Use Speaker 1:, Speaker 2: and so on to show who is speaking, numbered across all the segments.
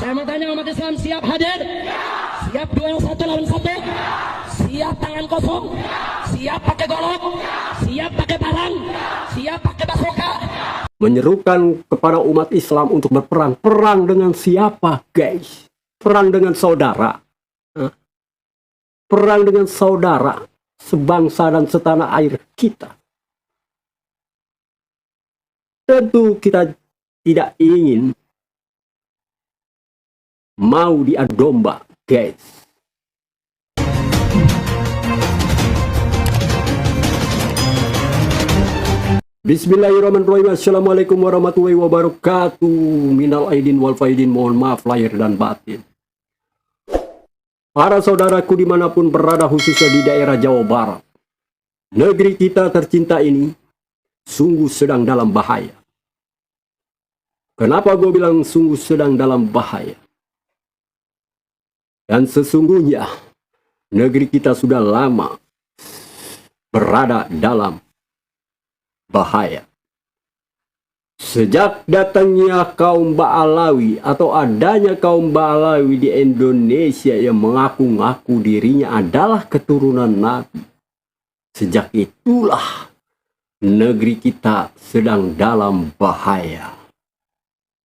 Speaker 1: Saya mau tanya umat Islam siap hadir? Siap duel 1 lawan 1? Siap tangan kosong? Siap pakai golok? Siap pakai parang? Siap pakai basoka?
Speaker 2: Menyerukan kepada umat Islam untuk berperang. Perang dengan siapa, guys? Perang dengan saudara. Perang dengan saudara sebangsa dan setanah air kita. Tentu kita tidak ingin mau diadu domba, guys. Bismillahirrahmanirrahim. Assalamualaikum warahmatullahi wabarakatuh. Minal aidin wal faidin, mohon maaf lahir dan batin. Para saudaraku dimanapun berada, khususnya di daerah Jawa Barat, negeri kita tercinta ini sungguh sedang dalam bahaya. Kenapa gue bilang sungguh sedang dalam bahaya? Dan sesungguhnya negeri kita sudah lama berada dalam bahaya. Sejak datangnya kaum Ba'alawi atau adanya kaum Ba'alawi di Indonesia yang mengaku-ngaku dirinya adalah keturunan Nabi, sejak itulah negeri kita sedang dalam bahaya.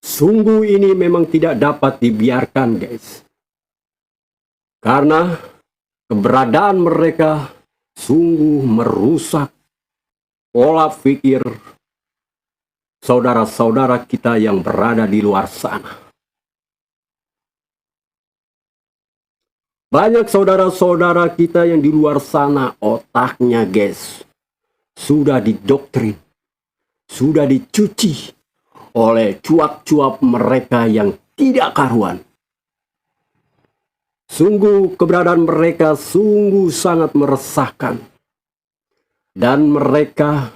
Speaker 2: Sungguh ini memang tidak dapat dibiarkan, guys. Karena keberadaan mereka sungguh merusak pola pikir saudara-saudara kita yang berada di luar sana. Banyak saudara-saudara kita yang di luar sana otaknya, guys, sudah didoktrin, sudah dicuci oleh cuap-cuap mereka yang tidak karuan. Sungguh keberadaan mereka sungguh sangat meresahkan. Dan mereka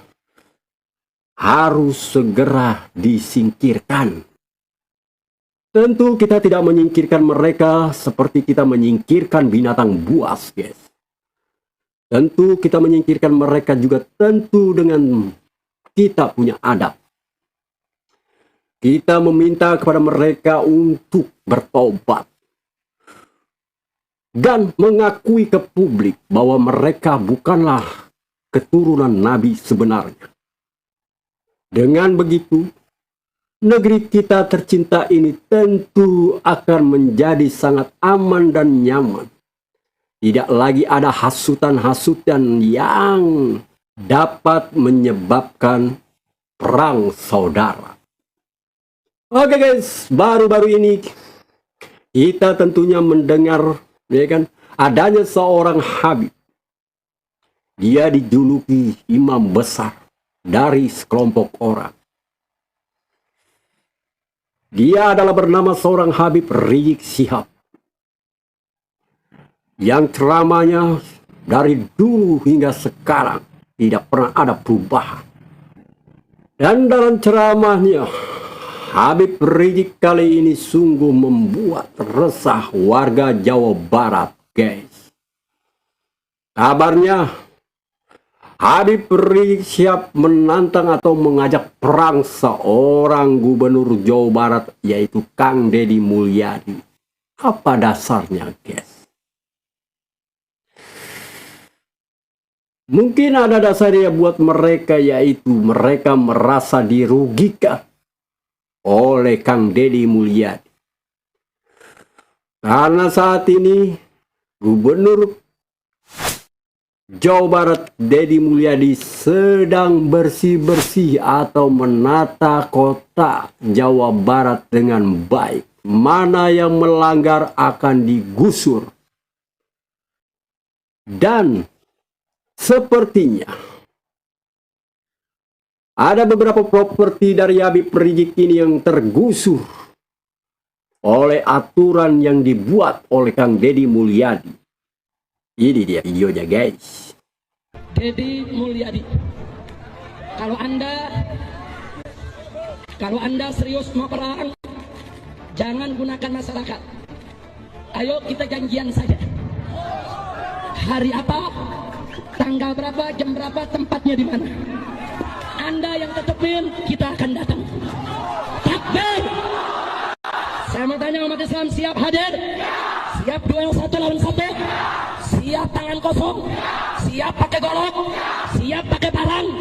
Speaker 2: harus segera disingkirkan. Tentu kita tidak menyingkirkan mereka seperti kita menyingkirkan binatang buas, guys. Tentu kita menyingkirkan mereka juga tentu dengan kita punya adab. Kita meminta kepada mereka untuk bertobat dan mengakui ke publik bahwa mereka bukanlah keturunan Nabi sebenarnya. Dengan begitu, negeri kita tercinta ini tentu akan menjadi sangat aman dan nyaman. Tidak lagi ada hasutan-hasutan yang dapat menyebabkan perang saudara. Oke guys, baru-baru ini kita tentunya mendengar, ya kan, adanya seorang Habib. Dia dijuluki imam besar dari sekelompok orang. Dia adalah bernama seorang Habib Rizik Syihab, yang ceramahnya dari dulu hingga sekarang tidak pernah ada perubahan. Dan dalam ceramahnya, Habib Rizik kali ini sungguh membuat resah warga Jawa Barat, guys. Kabarnya Habib Rizik siap menantang atau mengajak perang seorang gubernur Jawa Barat, yaitu Kang Deddy Mulyadi. Apa dasarnya, guys? Mungkin ada dasarnya buat mereka, yaitu mereka merasa dirugikan oleh Kang Deddy Mulyadi. Karena saat ini gubernur Jawa Barat Deddy Mulyadi sedang bersih-bersih atau menata kota Jawa Barat dengan baik. Mana yang melanggar akan digusur. Dan sepertinya ada beberapa properti dari Habib Rizik ini yang tergusur oleh aturan yang dibuat oleh Kang Deddy Mulyadi. Ini dia videonya, guys.
Speaker 1: Deddy Mulyadi, kalau anda serius mau perang, jangan gunakan masyarakat. Ayo kita janjian saja. Hari apa, tanggal berapa, jam berapa, tempatnya di mana. Anda yang tetepin, kita akan datang. Takbir! Saya mau tanya umat Islam siap hadir? Siap duel 1 lawan 1? Siap tangan kosong? Siap pakai golok? Siap pakai parang?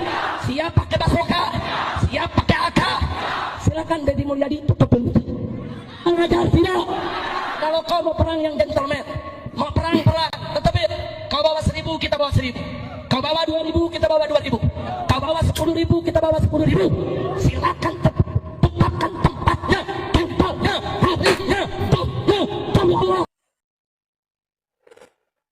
Speaker 1: Siap pakai basoka? Siap pakai AK? Silakan Deddy Mulyadi tutup pintu. Mengajar tidak? Kalau kau mau perang yang gentleman, mau perang, tetapi kau bawa 1000, kita bawa 1000. Kau bawa 2000, kita bawa 2000. Kau bawa 10.000, kita bawa 10.000. Silakan tetapkan tempatnya, tempatnya, habisnya, demi Allah.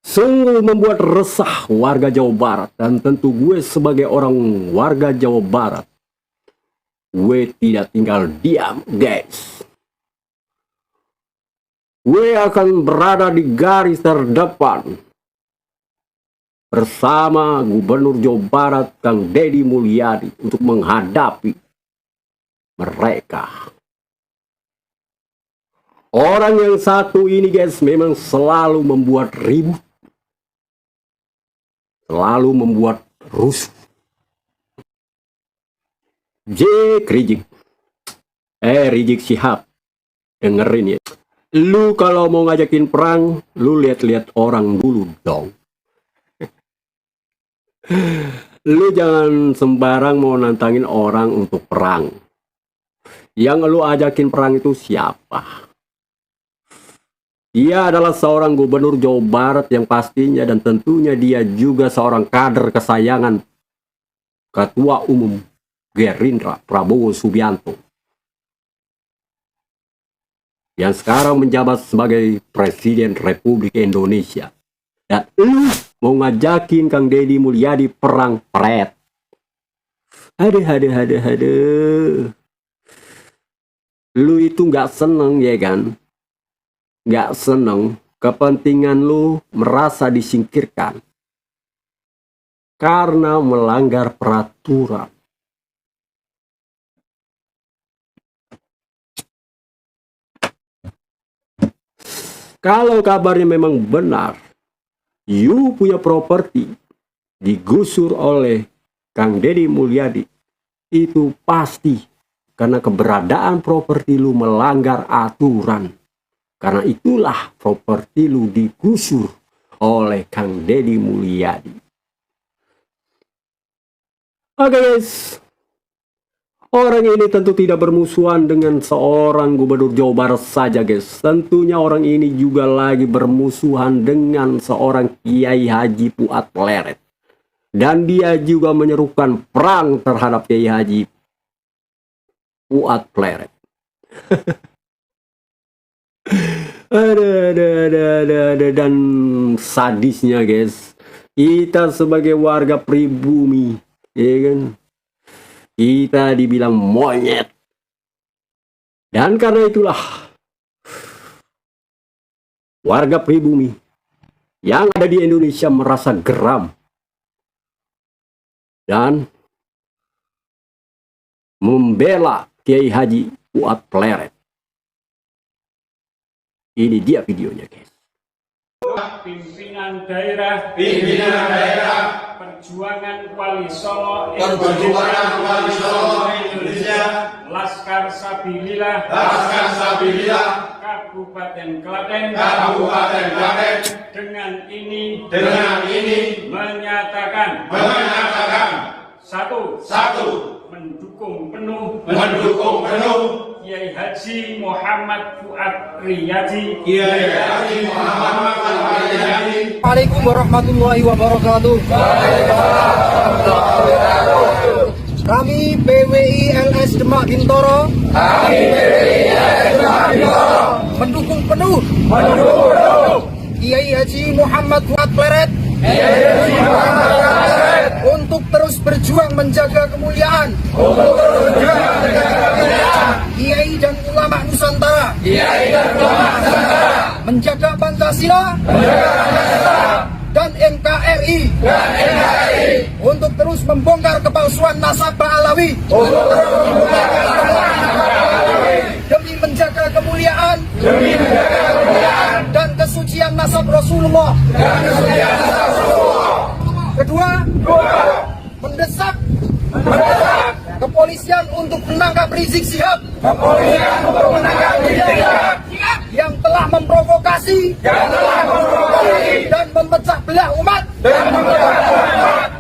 Speaker 2: Sungguh membuat resah warga Jawa Barat, dan tentu gue sebagai orang warga Jawa Barat, gue tidak tinggal diam, guys. Gue akan berada di garis terdepan bersama Gubernur Jawa Barat Kang Deddy Mulyadi untuk menghadapi mereka. Orang yang satu ini, guys, memang selalu membuat ribut, selalu membuat rusuh. Rizik Syihab, dengerin ya. Lu kalau mau ngajakin perang, lu lihat-lihat orang dulu dong. Lu jangan sembarang mau nantangin orang untuk perang. Yang lu ajakin perang itu siapa? Dia adalah seorang gubernur Jawa Barat yang pastinya dan tentunya dia juga seorang kader kesayangan Ketua Umum Gerindra Prabowo Subianto, yang sekarang menjabat sebagai Presiden Republik Indonesia. Dan lu mau ngajakin Kang Deddy Mulyadi perang pret. Aduh. Lu itu nggak seneng ya kan? Nggak seneng, kepentingan lu merasa disingkirkan karena melanggar peraturan. Kalau kabarnya memang benar, you punya properti digusur oleh Kang Deddy Mulyadi, itu pasti karena keberadaan properti lu melanggar aturan. Karena itulah properti lu digusur oleh Kang Deddy Mulyadi. Oke guys, orang ini tentu tidak bermusuhan dengan seorang gubernur Jawa Barat saja guys. Tentunya orang ini juga lagi bermusuhan dengan seorang Kiai Haji Fuad Pleret. Dan dia juga menyerukan perang terhadap Kiai Haji Fuad Pleret. Dan sadisnya guys, kita sebagai warga pribumi, ya kan, kita dibilang monyet. Dan karena itulah warga pribumi yang ada di Indonesia merasa geram dan membela Kiai Haji Fuad Pleret. Ini dia videonya guys.
Speaker 3: Pimpinan daerah Perjuangan Wali Solo Indonesia, Laskar Sabilillah Kabupaten Klaten dengan ini menyatakan satu mendukung penuh Kiai Haji Muhammad Fuad Riyadi.
Speaker 4: Assalamualaikum warahmatullahi wabarakatuh. Kami PWI LS Demak Bintoro mendukung penuh Kiai Haji Muhammad Fuad Pleret untuk terus berjuang menjaga kemuliaan Kiai dan ulama Nusantara, menjaga Pancasila dan NKRI, untuk terus membongkar kepalsuan nasabah Alawi, demi menjaga kemuliaan dan kesucian nasab Rasulullah. Kedua, mendesak kepolisian Kepolisian untuk menangkap Rizik Syihab yang telah memprovokasi dan memecah belah umat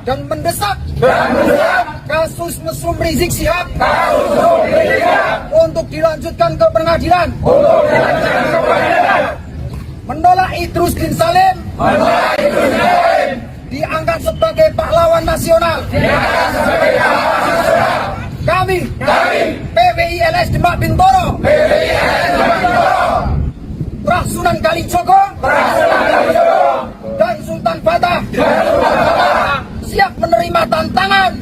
Speaker 4: dan mendesak kasus mesum Rizik Syihab untuk dilanjutkan ke pengadilan. Menolak Idrus bin Salim diangkat sebagai pahlawan nasional. Kami PWI-LS Demak Bintoro, Prah Sunan Kalijogo dan Sultan Fatah siap menerima tantangan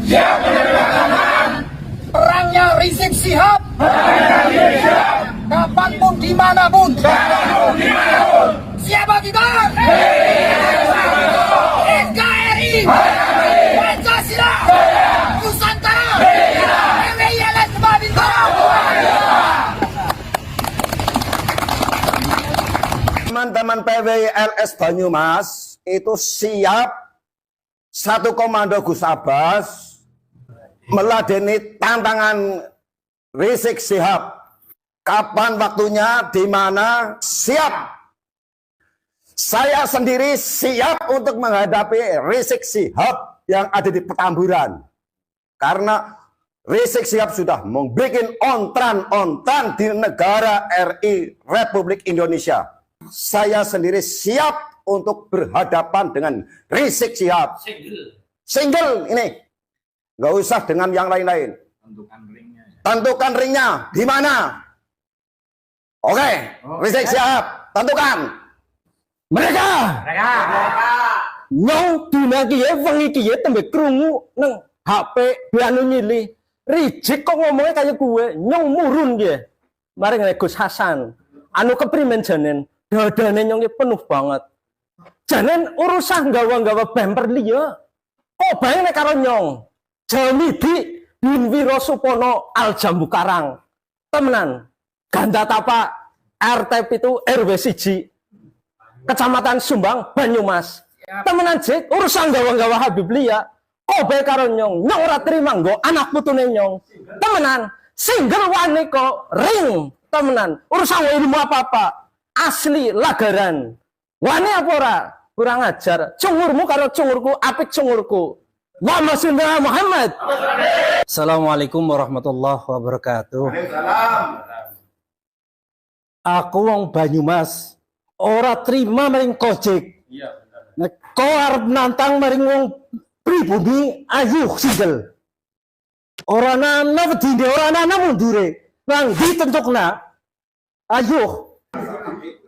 Speaker 4: perangnya Rizik Syihab kapanpun dimanapun. Siapa kita? NKRI Pancasila Nusantara PWI-LS Demak Bintoro.
Speaker 5: Teman-teman PWI-LS Banyumas itu siap satu komando Gus Abbas meladeni tantangan Rizik Syihab. Kapan waktunya, di mana, siap. Saya sendiri siap untuk menghadapi Rizik Syihab yang ada di Petamburan. Karena Rizik Syihab sudah membuat ontran-ontran di negara RI Republik Indonesia. Saya sendiri siap untuk berhadapan dengan Rizik Syihab. Single ini. Nggak usah dengan yang lain-lain. Tentukan ringnya. Di mana? Oke. Rizik Syihab. Tentukan. Mereka. Nyong dina kiye wengi kiye tembe krungu nang HP anu nyilih. Rizik kok ngomongnya kayak gue. Nyong murun kiye. Mari ngene Gus Hasan. Anu keprimen janen. Dadane nyong penuh banget. Janen urusan gawa-gawa bemper liya. Kok bae nek karo nyong. Jamidi bin Wirosupono Al Jambu Karang. Temenan. Ganda Tapa RT itu RW 1 Kecamatan Sumbang Banyumas. Temenan jek urusan gawa-gawa Habib Lia. Kok bae karo nyong. Nyong ora trima nggo anak putune nyong. Temenan. Single wani kok ring. Temenan. Urusan ilmu apa-apa. Asli lagaran. Wani apa ora? Kurang ajar. Cungurmu karo cungurku, apik cungurku. Muhammad.
Speaker 6: Assalamualaikum warahmatullahi wabarakatuh. Aku wong Banyumas ora terima maring Kojek. Nek kau arep nantang maring wong pribumi ayu single. Ora ana wedine, ora ana mundure. Nang ditentukna. Ayo.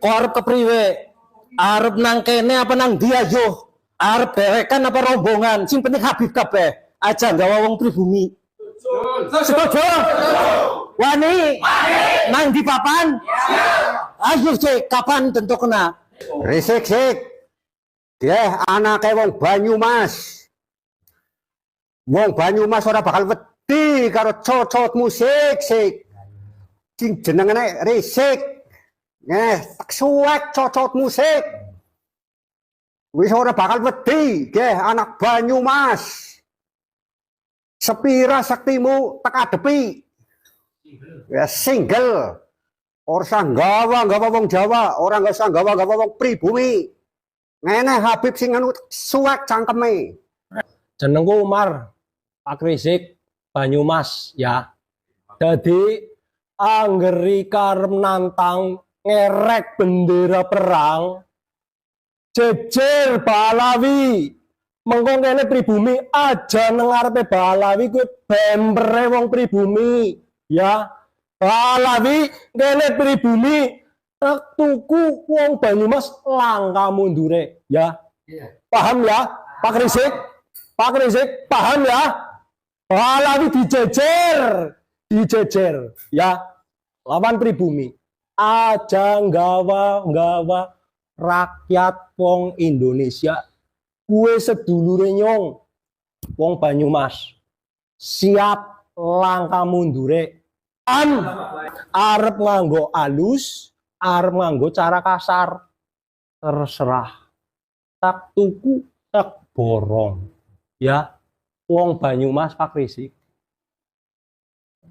Speaker 6: Kau arep kepriwe? Arep nang kene apa nang dia ayo? Arep dewekan apa rombongan? Sing penting Habib kabeh. Aja gawa wong pribumi. Setuju? Wani? Nang di papan? Ayo cek kapan tentu kena.
Speaker 5: Rizik Syihab. Dia anake wong Banyumas. Wong Banyumas ora bakal wedi karo cocot musik sik. Sing jenengane Rizik. Tak suwek cocot musik. Wis ora bakal wedi, nggih anak Banyumas. Sepira saktimu tak adepi. Ya single. Ora usah gawa wong Jawa, ora usah gawa wong pribumi. Ngene Habib sing anu suwek cangkeme.
Speaker 6: Jenengku Umar. Pak Rizik Banyumas ya. Dadi anggeri karep nantang ngerek bendera perang. Jejer Balawi. Mengko kene pribumi aja nang ngarepe Balawi kuwi bempere wong pribumi ya. Balawi kene pribumi tak tuku wong Banyumas langka mundure ya. Paham ya Pak Rizik? Pak Rizik paham ya? Balawi dijejer ya. Lawan pribumi aja nggawa rakyat wong Indonesia. Kue sedulure nyong wong Banyumas siap langkah mundure. Arep nganggo alus, arep nganggo cara kasar, terserah. Tak tuku, tak borong. Ya, wong Banyumas Pak Rizik.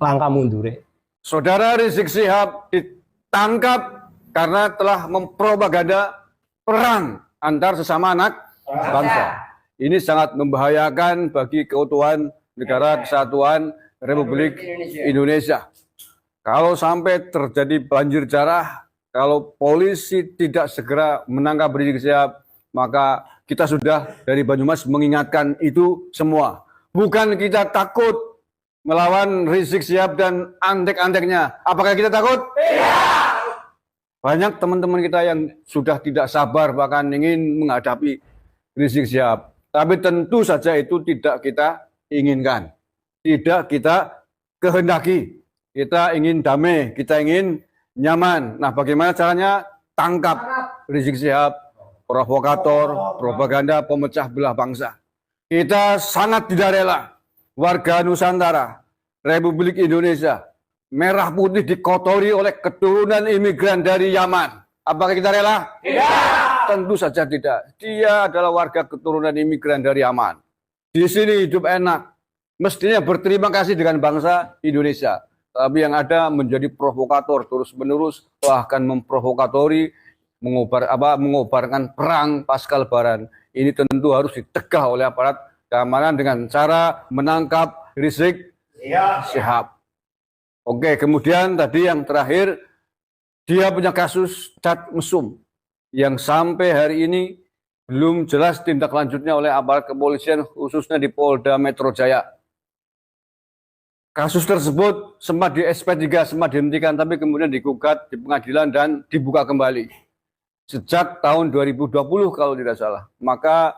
Speaker 5: langkah mundure.
Speaker 7: Saudara Rizik Syihab ditangkap karena telah mempropaganda perang antar sesama anak bangsa. Ini sangat membahayakan bagi keutuhan negara kesatuan Republik Indonesia. Kalau sampai terjadi banjir darah, kalau polisi tidak segera menangkap Rizik Syihab, maka kita sudah dari Banyumas mengingatkan itu semua. Bukan kita takut melawan Rizik Syihab dan antek-anteknya. Apakah kita takut? Tidak. Banyak teman-teman kita yang sudah tidak sabar bahkan ingin menghadapi Rizik Syihab. Tapi tentu saja itu tidak kita inginkan. Tidak kita kehendaki. Kita ingin damai, kita ingin nyaman. Nah, bagaimana caranya? Tangkap Rizik Syihab, provokator, propaganda, pemecah belah bangsa. Kita sangat tidak rela warga Nusantara, Republik Indonesia, merah putih dikotori oleh keturunan imigran dari Yaman. Apakah kita rela? Tidak. Tentu saja tidak. Dia adalah warga keturunan imigran dari Yaman. Di sini hidup enak. Mestinya berterima kasih dengan bangsa Indonesia. Tapi yang ada menjadi provokator terus-menerus, bahkan memprovokatori, mengobarkan perang pasca Lebaran. Ini tentu harus ditegah oleh aparat keamanan dengan cara menangkap Rizik Syihab. Oke, kemudian tadi yang terakhir, dia punya kasus cat mesum yang sampai hari ini belum jelas tindak lanjutnya oleh aparat kepolisian, khususnya di Polda Metro Jaya. Kasus tersebut sempat di SP3, sempat dihentikan, tapi kemudian digugat di pengadilan dan dibuka kembali. Sejak tahun 2020 kalau tidak salah. Maka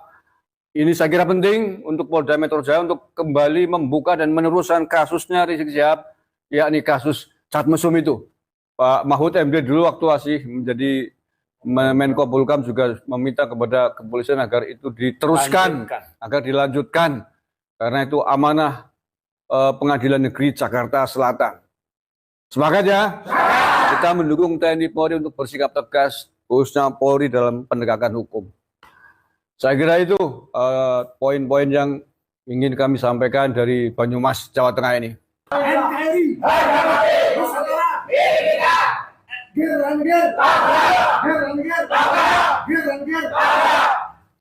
Speaker 7: ini saya kira penting untuk Polda Metro Jaya untuk kembali membuka dan meneruskan kasusnya Rizik Syihab, yakni kasus cat mesum itu. Pak Mahfud MD dulu waktu masih menjadi Menko Polhukam juga meminta kepada kepolisian agar itu diteruskan, agar dilanjutkan. Karena itu amanah Pengadilan Negeri Jakarta Selatan. Semangat ya. Kita mendukung TNI Polri untuk bersikap tegas, khususnya Polri dalam penegakan hukum. Saya kira itu poin-poin yang ingin kami sampaikan dari Banyumas, Jawa Tengah ini.
Speaker 4: NKRI,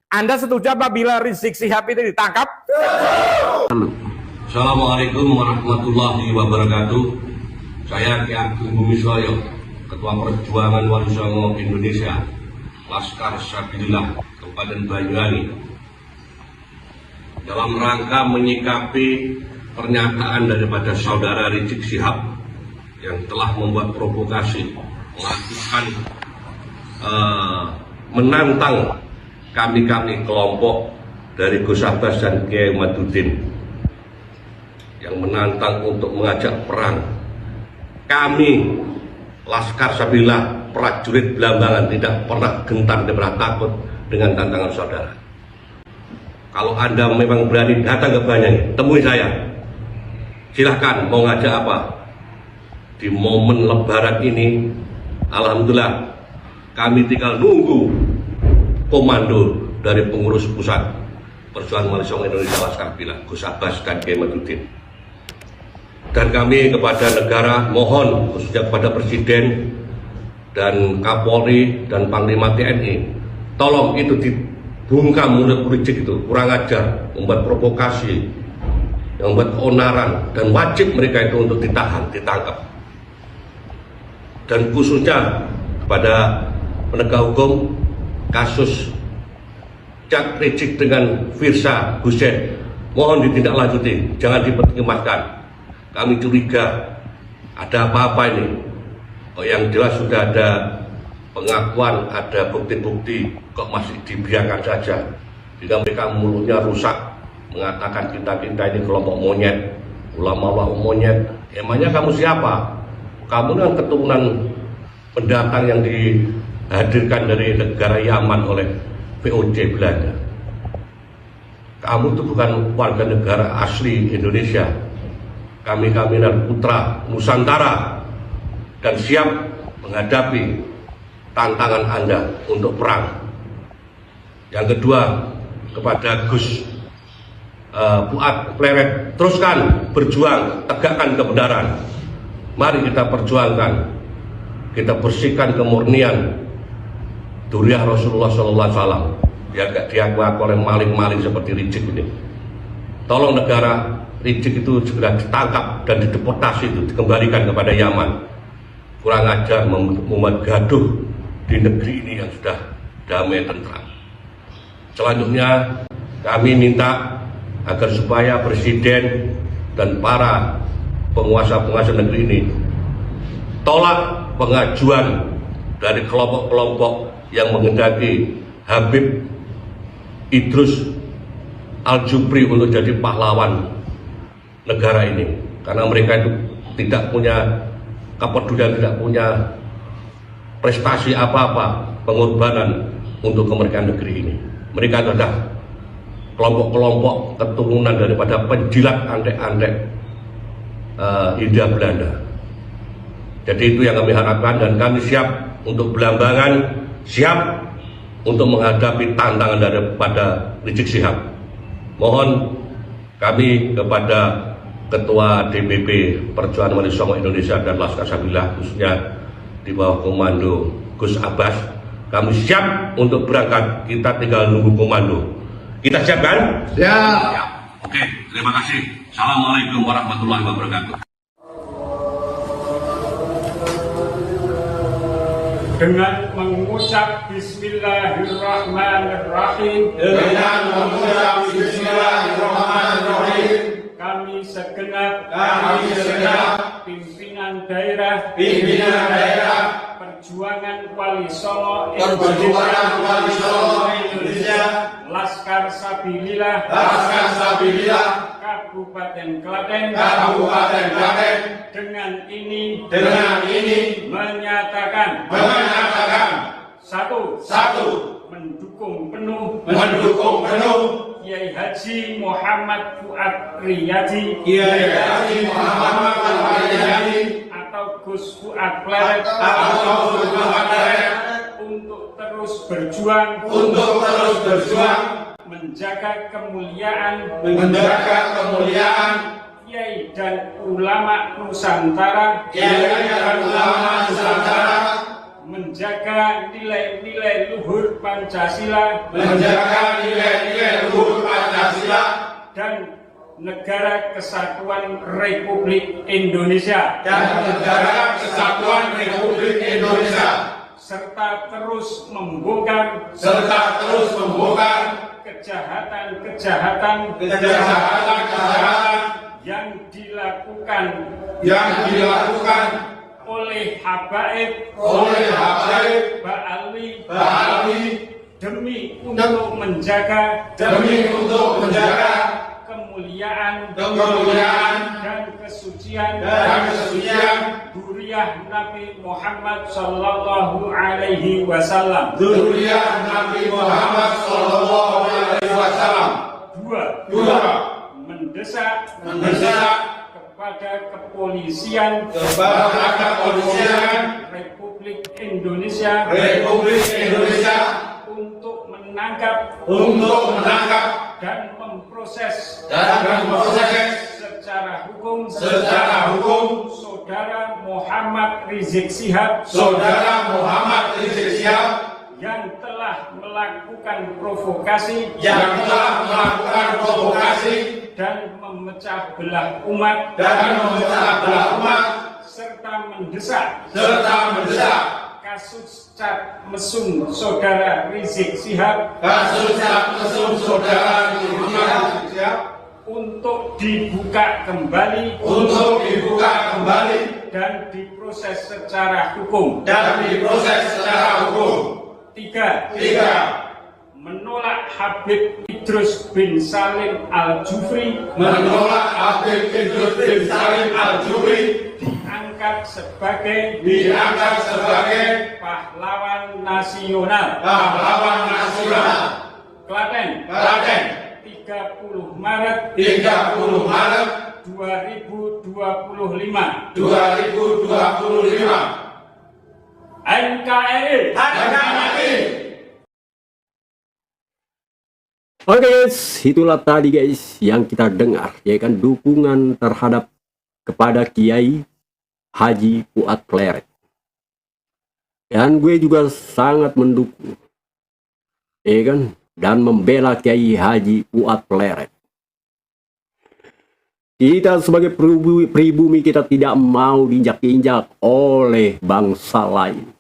Speaker 8: Anda setuju apabila Rizik Syihab itu ditangkap?
Speaker 9: Assalamualaikum warahmatullahi wabarakatuh. Saya Ki Ageng Bumiswaya, Ketua Perjuangan Wali Songo Indonesia, Laskar Sabilillah, Kabupaten Banyuwangi. Dalam rangka menyikapi pernyataan daripada saudara Rizik Syihab yang telah membuat provokasi, melakukan menantang kami kelompok dari Gus Abbas dan Kiai Madudin yang menantang untuk mengajak perang. Kami Laskar Sabilillah, prajurit Belambangan, tidak pernah gentar, tidak pernah takut dengan tantangan saudara. Kalau Anda memang berani datang ke Banyuwangi, temui saya. Silahkan mau ngajak apa. Di momen Lebaran ini, alhamdulillah, kami tinggal nunggu komando dari pengurus pusat Perjuangan Wali Songo Indonesia Laskar Sabilillah, Gus Abbas dan Kiai Madudin. Dan kami kepada negara mohon, khususnya kepada Presiden dan Kapolri dan Panglima TNI, tolong itu dibungkam mulut Rizik itu, kurang ajar, membuat provokasi, yang membuat keonaran, dan wajib mereka itu untuk ditahan, ditangkap. Dan khususnya kepada penegak hukum, kasus Cak Rizik dengan Firsa Hussein, mohon ditindaklanjuti, jangan dipertimbangkan. Kami curiga ada apa-apa ini. Oh, yang jelas sudah ada pengakuan, ada bukti-bukti, kok masih dibiarkan saja. Jika mereka mulutnya rusak, mengatakan kita ini kelompok monyet, ulama monyet. Emangnya kamu siapa? Kamu kan keturunan pendatang yang dihadirkan dari negara Yaman oleh VOC Belanda. Kamu itu bukan warga negara asli Indonesia. Kami putra Nusantara dan siap menghadapi tantangan Anda untuk perang. Yang kedua, kepada Gus Fuad Pleret, teruskan berjuang, tegakkan kebenaran. Mari kita perjuangkan, kita bersihkan kemurnian Duriah Rasulullah SAW yang gak diakui oleh maling-maling seperti Rizik ini. Tolong negara, Rizik itu segera ditangkap dan dideportasi, itu dikembalikan kepada Yaman. Kurang ajar membuat gaduh di negeri ini yang sudah damai tentram. Selanjutnya kami minta agar supaya Presiden dan para penguasa-penguasa negeri ini tolak pengajuan dari kelompok-kelompok yang menghendaki Habib Idrus Al-Jufri untuk jadi pahlawan negara ini, karena mereka itu tidak punya kepedulian, tidak punya prestasi apa-apa, pengorbanan untuk kemerdekaan negeri ini. Mereka adalah kelompok-kelompok keturunan daripada penjilat antek-antek Hindia Belanda. Jadi itu yang kami harapkan, dan kami siap untuk belambangan, siap untuk menghadapi tantangan daripada Rizik Syihab. Mohon kami kepada Ketua DPP Perjuangan Wali Songo Indonesia dan Laskar Sabillah, khususnya di bawah komando Gus Abbas, kami siap untuk berangkat. Kita tinggal nunggu komando. Kita siap kan?
Speaker 4: Siap.
Speaker 9: Oke, terima kasih. Assalamualaikum warahmatullahi wabarakatuh.
Speaker 3: Dengan mengucap Bismillahirrahmanirrahim. Kami segenap pimpinan daerah Perjuangan Wali Songo Indonesia, Laskar Sabilillah Kabupaten Klaten dengan ini menyatakan satu mendukung penuh Kiai Haji Muhammad Fuad Riyadi atau Gus Fuad Pleret untuk terus berjuang menjaga kemuliaan Kiai dan ulama Nusantara, menjaga nilai-nilai luhur Pancasila, dan Negara Kesatuan Republik Indonesia, serta terus membongkar kejahatan yang dilakukan oleh Habaib Ba'ali demi untuk menjaga kemuliaan dan kesucian Duriah Nabi Muhammad Sallallahu Alaihi Wasallam. Dua, mendesak kepada kepolisian Republik Indonesia untuk menangkap dan memproses secara hukum saudara Muhammad Rizik Syihab yang telah melakukan provokasi dan memecah belah umat serta mendesak kasus cat mesum saudara Rizik Syihab untuk dibuka kembali dan diproses secara hukum. Tiga, menolak Habib Idrus bin Salim Al-Jufri diangkat sebagai pahlawan nasional. Klaten 30 Maret 2025. NKRI
Speaker 2: Oke guys, itulah tadi guys yang kita dengar, ya kan, dukungan terhadap kepada Kiai Haji Fuad Kleret. Dan gue juga sangat mendukung, ya kan, dan membela Kiai Haji Fuad Kleret. Kita sebagai pribumi kita tidak mau diinjak-injak oleh bangsa lain,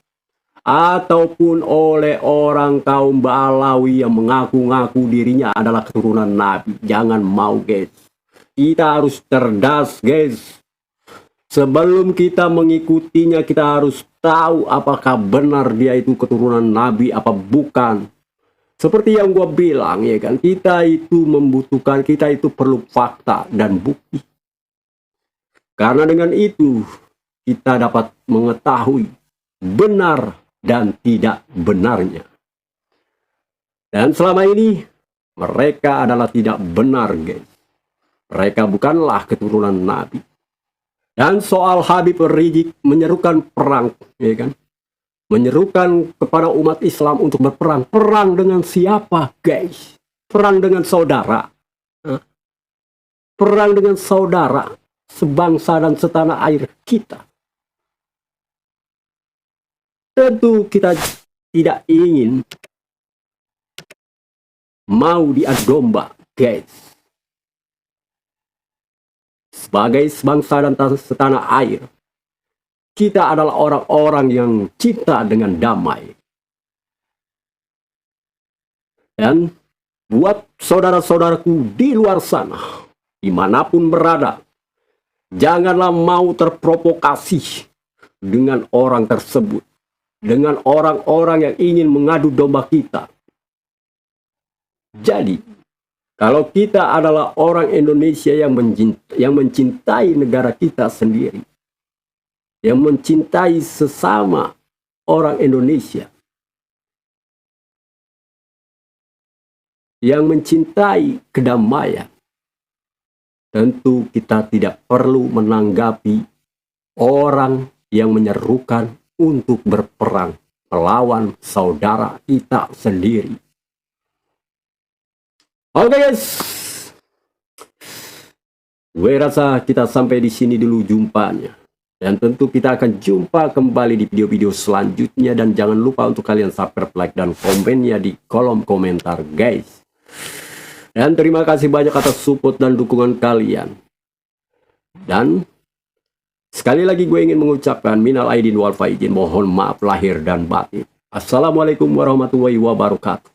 Speaker 2: ataupun oleh orang kaum Ba'alawi yang mengaku-ngaku dirinya adalah keturunan Nabi. Jangan mau guys. Kita harus cerdas guys. Sebelum kita mengikutinya, kita harus tahu apakah benar dia itu keturunan Nabi apa bukan. Seperti yang gue bilang, ya kan, kita itu membutuhkan, kita itu perlu fakta dan bukti. Karena dengan itu kita dapat mengetahui benar dan tidak benarnya. Dan selama ini mereka adalah tidak benar guys. Mereka bukanlah keturunan Nabi. Dan soal Habib Rizik menyerukan perang, ya kan, menyerukan kepada umat Islam untuk berperang. Perang dengan siapa guys? Perang dengan saudara. Perang dengan saudara sebangsa dan setanah air kita. Tentu kita tidak ingin mau diadu domba, guys. Sebagai sebangsa dan setanah air, kita adalah orang-orang yang cinta dengan damai. Dan buat saudara-saudaraku di luar sana, dimanapun berada, janganlah mau terprovokasi dengan orang tersebut, dengan orang-orang yang ingin mengadu domba kita. Jadi, kalau kita adalah orang Indonesia yang mencintai negara kita sendiri, yang mencintai sesama orang Indonesia, yang mencintai kedamaian, tentu kita tidak perlu menanggapi orang yang menyerukan untuk berperang melawan saudara kita sendiri. Oke guys, gue rasa kita sampai di sini dulu jumpanya. Dan tentu kita akan jumpa kembali di video-video selanjutnya. Dan jangan lupa untuk kalian subscribe, like, dan komennya di kolom komentar guys. Dan terima kasih banyak atas support dan dukungan kalian. Dan sekali lagi gue ingin mengucapkan minal aidin wal faizin, mohon maaf lahir dan batin. Assalamualaikum warahmatullahi wabarakatuh.